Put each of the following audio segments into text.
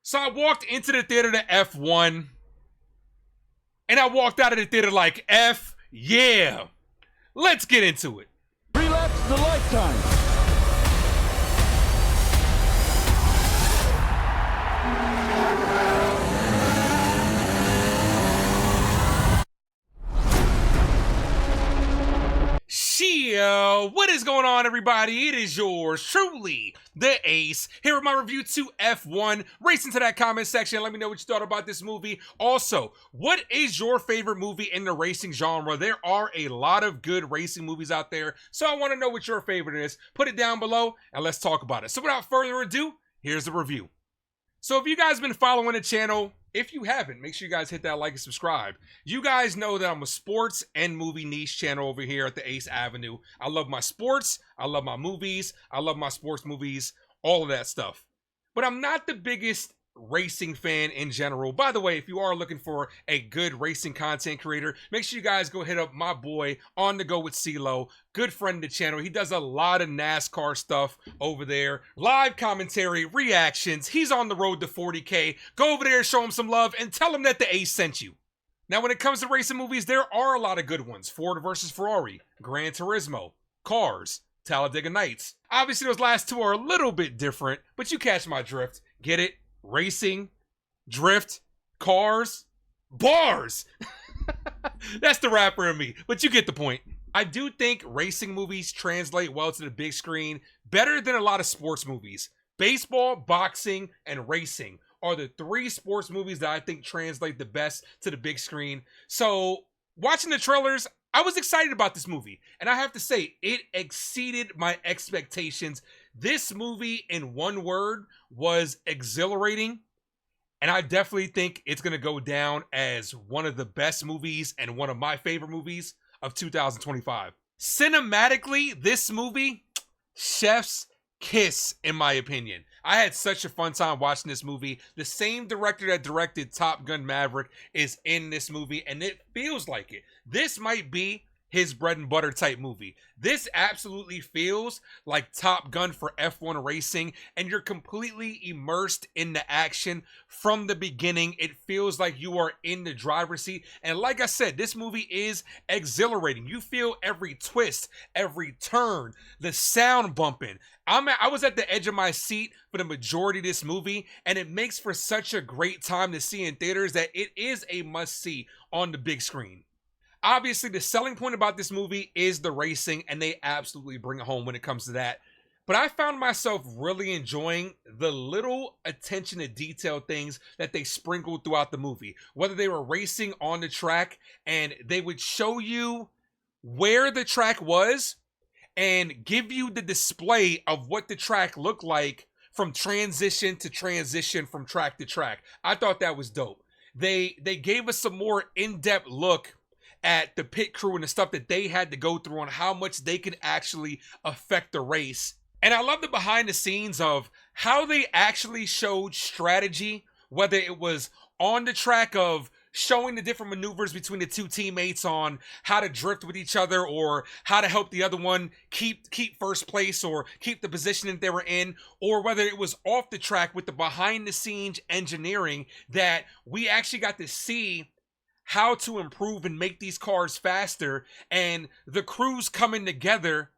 So I walked into the theater to F1, and I walked out of the theater like, F yeah. Let's get into it. Relapse the lifetime. What is going on, everybody? It is yours truly, the Ace, here with my review to F1. Race into that comment section. Let me know what you thought about this movie. Also, what is your favorite movie in the racing genre? There are a lot of good racing movies out there, so I want to know what your favorite is. Put it down below, and let's talk about it. So without further ado, here's the review. So if you guys have been following the channel, if you haven't, make sure you guys hit that like and subscribe. You guys know that I'm a sports and movie niche channel over here at the Ace Avenue. I love my sports, I love my movies, I love my sports movies, all of that stuff. But I'm not the biggest racing fan in general. By the way, if you are looking for a good racing content creator, make sure you guys go hit up my boy On The Go with CeeLo, good friend of the channel. He does a lot of NASCAR stuff over there, live commentary, reactions. He's on the road to 40K. Go over there, show him some love, and tell him that the Ace sent you. Now, when it comes to racing movies, there are a lot of good ones. Ford versus Ferrari, Gran Turismo, Cars, Talladega Nights. Obviously, those last two are a little bit different, but you catch my drift. Get it? Racing, drift, cars, bars. That's the rapper in me, but you get the point. I do think racing movies translate well to the big screen better than a lot of sports movies. Baseball, boxing, and racing are the three sports movies that I think translate the best to the big screen. So watching the trailers, I was excited about this movie, and I have to say, it exceeded my expectations. This movie, in one word, was exhilarating, and I definitely think it's going to go down as one of the best movies and one of my favorite movies of 2025. Cinematically, this movie, chef's kiss, in my opinion. I had such a fun time watching this movie. The same director that directed Top Gun Maverick is in this movie, and it feels like it. This might be his bread and butter type movie. This absolutely feels like Top Gun for F1 racing, and you're completely immersed in the action from the beginning. It feels like you are in the driver's seat, and like I said, this movie is exhilarating. You feel every twist, every turn, the sound bumping. I was at the edge of my seat for the majority of this movie, and it makes for such a great time to see in theaters that it is a must-see on the big screen. Obviously, the selling point about this movie is the racing, and they absolutely bring it home when it comes to that. But I found myself really enjoying the little attention to detail things that they sprinkled throughout the movie. Whether they were racing on the track, and they would show you where the track was and give you the display of what the track looked like from transition to transition, from track to track. I thought that was dope. They gave us some more in-depth look at the pit crew and the stuff that they had to go through on how much they could actually affect the race. And I love the behind the scenes of how they actually showed strategy, whether it was on the track of showing the different maneuvers between the two teammates on how to drift with each other, or how to help the other one keep first place or keep the position that they were in, or whether it was off the track with the behind the scenes engineering that we actually got to see how to improve and make these cars faster, and the crews coming together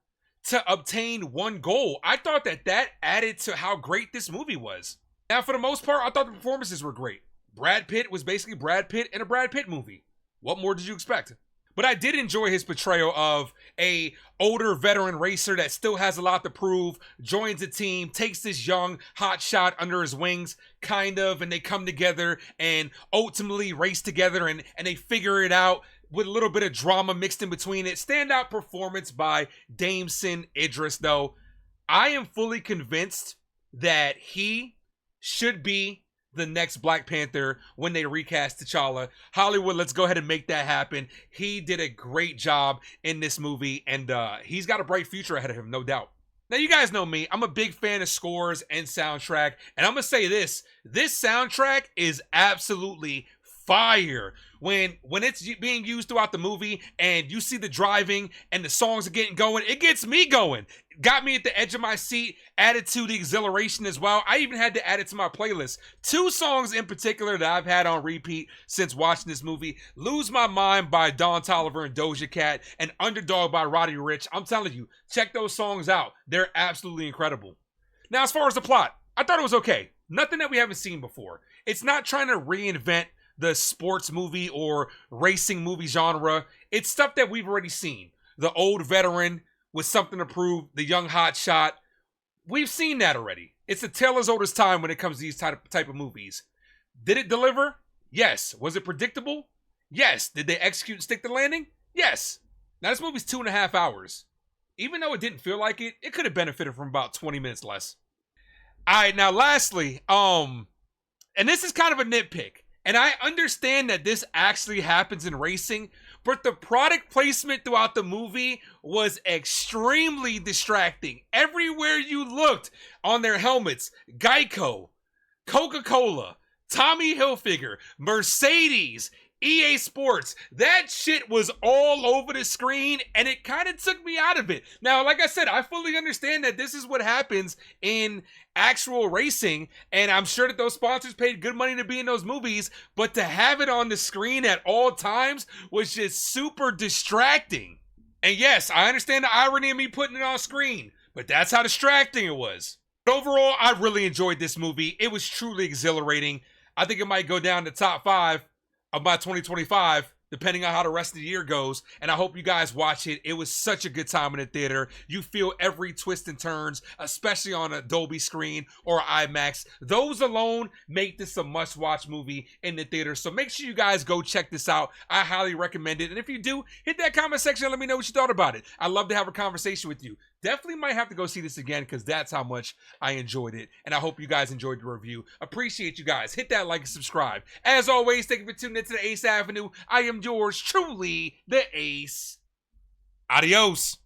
to obtain one goal. I thought that added to how great this movie was. Now, for the most part, I thought the performances were great. Brad Pitt was basically Brad Pitt in a Brad Pitt movie. What more did you expect? But I did enjoy his portrayal of a older veteran racer that still has a lot to prove, joins a team, takes this young hot shot under his wings, kind of, and they come together and ultimately race together, and they figure it out with a little bit of drama mixed in between it. Standout performance by Damson Idris, though. I am fully convinced that he should be the next Black Panther when they recast T'Challa. Hollywood, let's go ahead and make that happen. He did a great job in this movie, and he's got a bright future ahead of him, no doubt. Now, you guys know me. I'm a big fan of scores and soundtrack, and I'm going to say this. This soundtrack is absolutely fire. When it's being used throughout the movie and you see the driving and the songs are getting going, it gets me going. Got me at the edge of my seat, added to the exhilaration as well. I even had to add it to my playlist. 2 songs in particular that I've had on repeat since watching this movie: Lose My Mind by Don Toliver and Doja Cat, and Underdog by Roddy Ricch. I'm telling you, check those songs out. They're absolutely incredible. Now, as far as the plot, I thought it was okay. Nothing that we haven't seen before. It's not trying to reinvent the sports movie or racing movie genre. It's stuff that we've already seen. The old veteran with something to prove, the young hot shot. We've seen that already. It's a tale as old as time when it comes to these type of movies. Did it deliver? Yes. Was it predictable? Yes. Did they execute and stick the landing? Yes. Now, this movie's 2.5 hours. Even though it didn't feel like it, it could have benefited from about 20 minutes less. All right, now lastly, and this is kind of a nitpick, and I understand that this actually happens in racing, but the product placement throughout the movie was extremely distracting. Everywhere you looked on their helmets, Geico, Coca-Cola, Tommy Hilfiger, Mercedes, EA Sports, that shit was all over the screen, and it kind of took me out of it. Now, like I said, I fully understand that this is what happens in actual racing, and I'm sure that those sponsors paid good money to be in those movies, but to have it on the screen at all times was just super distracting. And yes, I understand the irony of me putting it on screen, but that's how distracting it was. But overall, I really enjoyed this movie. It was truly exhilarating. I think it might go down to top 5 of my 2025, depending on how the rest of the year goes. And I hope you guys watch it. It was such a good time in the theater. You feel every twist and turns, especially on a Dolby screen or IMAX. Those alone make this a must-watch movie in the theater. So make sure you guys go check this out. I highly recommend it. And if you do, hit that comment section and let me know what you thought about it. I'd love to have a conversation with you. Definitely might have to go see this again because that's how much I enjoyed it. And I hope you guys enjoyed the review. Appreciate you guys. Hit that like and subscribe. As always, thank you for tuning into the Ace Avenue. I am yours truly, the Ace. Adios.